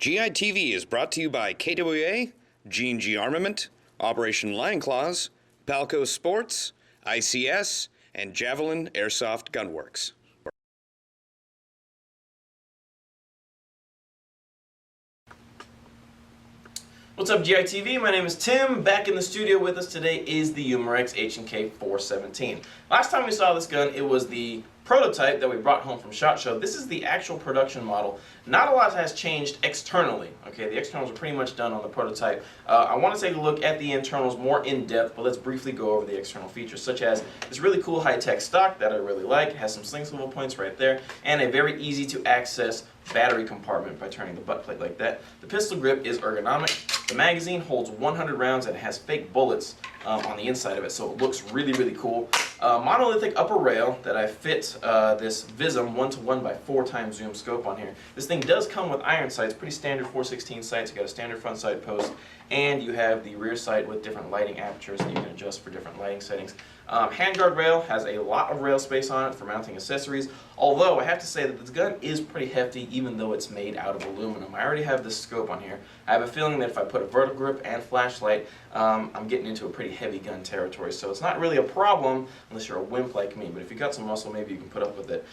GITV is brought to you by KWA, G&G Armament, Operation Lion Claws, Palco Sports, ICS, and Javelin Airsoft Gunworks. What's up, GITV? My name is Tim. Back in the studio with us today is the Umarex H&K 417. Last time we saw this gun, it was the prototype that we brought home from SHOT Show. This is the actual production model. Not a lot has changed externally. Okay, the externals are pretty much done on the prototype. I want to take a look at the internals more in depth, but let's briefly go over the external features, such as this really cool high-tech stock that I really like. It has some sling swivel points right there, and a very easy to access battery compartment by turning the butt plate like that. The pistol grip is ergonomic. The magazine holds 100 rounds and it has fake bullets on the inside of it, so it looks really, really cool. Monolithic upper rail that I fit this Vism 1:1x4 zoom scope on here. This thing does come with iron sights, pretty standard 416 sights. You got a standard front sight post, and you have the rear sight with different lighting apertures that you can adjust for different lighting settings. Handguard rail has a lot of rail space on it for mounting accessories, although I have to say that this gun is pretty hefty even though it's made out of aluminum. I already have this scope on here. I have a feeling that if I put a vertical grip and flashlight, I'm getting into a pretty heavy gun territory, so it's not really a problem unless you're a wimp like me, but if you've got some muscle, maybe you can put up with it.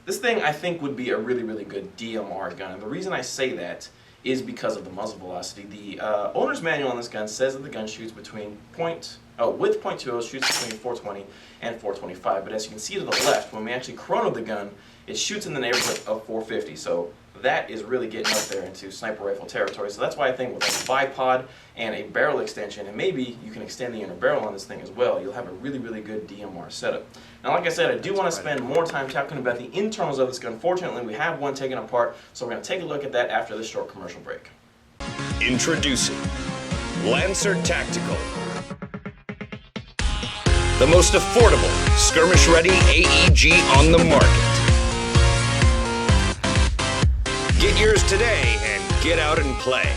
This thing I think would be a really, really good DMR gun, and the reason I say that is because of the muzzle velocity. The owner's manual on this gun says that the gun shoots between with .20 shoots between 420 and 425, but as you can see to the left, when we actually chrono the gun, it shoots in the neighborhood of 450, so that is really getting up there into sniper rifle territory. So that's why I think with a bipod and a barrel extension, and maybe you can extend the inner barrel on this thing as well, you'll have a really, really good DMR setup. Now, like I said, I do want to spend more time talking about the internals of this gun. Fortunately, we have one taken apart, so we're going to take a look at that after this short commercial break. Introducing Lancer Tactical, the most affordable skirmish-ready AEG on the market. Get yours today and get out and play.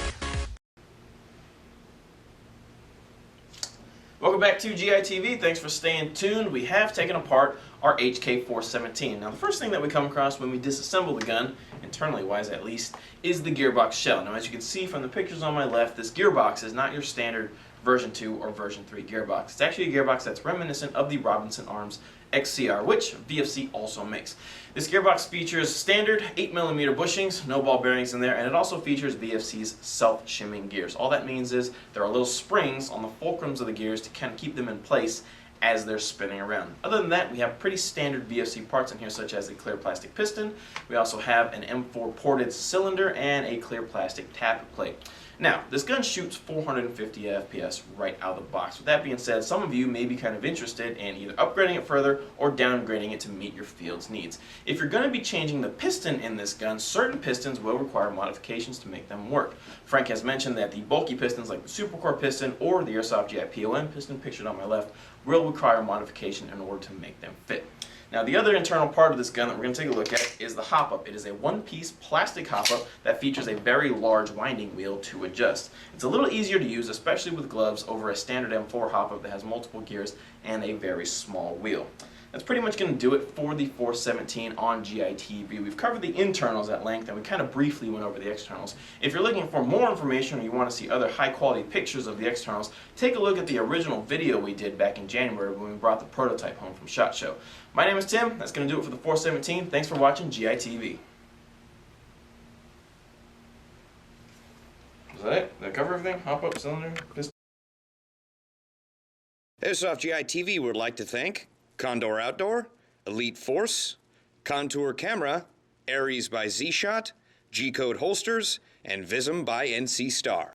Welcome back to GITV. Thanks for staying tuned. We have taken apart our HK 417. Now, the first thing that we come across when we disassemble the gun, internally wise at least, is the gearbox shell. Now, as you can see from the pictures on my left, this gearbox is not your standard version 2 or version 3 gearbox. It's actually a gearbox that's reminiscent of the Robinson Arms XCR, which VFC also makes. This gearbox features standard 8mm bushings, no ball bearings in there, and it also features VFC's self-shimming gears. All that means is there are little springs on the fulcrums of the gears to kind of keep them in place as they're spinning around. Other than that, we have pretty standard VFC parts in here, such as a clear plastic piston. We also have an M4 ported cylinder and a clear plastic tappet plate. Now, this gun shoots 450 FPS right out of the box. With that being said, some of you may be kind of interested in either upgrading it further or downgrading it to meet your field's needs. If you're going to be changing the piston in this gun, certain pistons will require modifications to make them work. Frank has mentioned that the bulky pistons like the Supercore piston or the Airsoft GI OEM piston pictured on my left will require modification in order to make them fit. Now, the other internal part of this gun that we're going to take a look at is the hop-up. It is a one-piece plastic hop-up that features a very large winding wheel to adjust. It's a little easier to use, especially with gloves, over a standard M4 hop-up that has multiple gears and a very small wheel. That's pretty much going to do it for the 417 on GITV. We've covered the internals at length, and we kind of briefly went over the externals. If you're looking for more information or you want to see other high-quality pictures of the externals, take a look at the original video we did back in January when we brought the prototype home from SHOT Show. My name is Tim. That's going to do it for the 417. Thanks for watching GITV. Is that it? Did I cover everything? Hop-up, cylinder, piston? Airsoft GITV would like to thank Condor Outdoor, Elite Force, Contour Camera, Aries by Z-Shot, G-Code Holsters, and Vism by NC Star.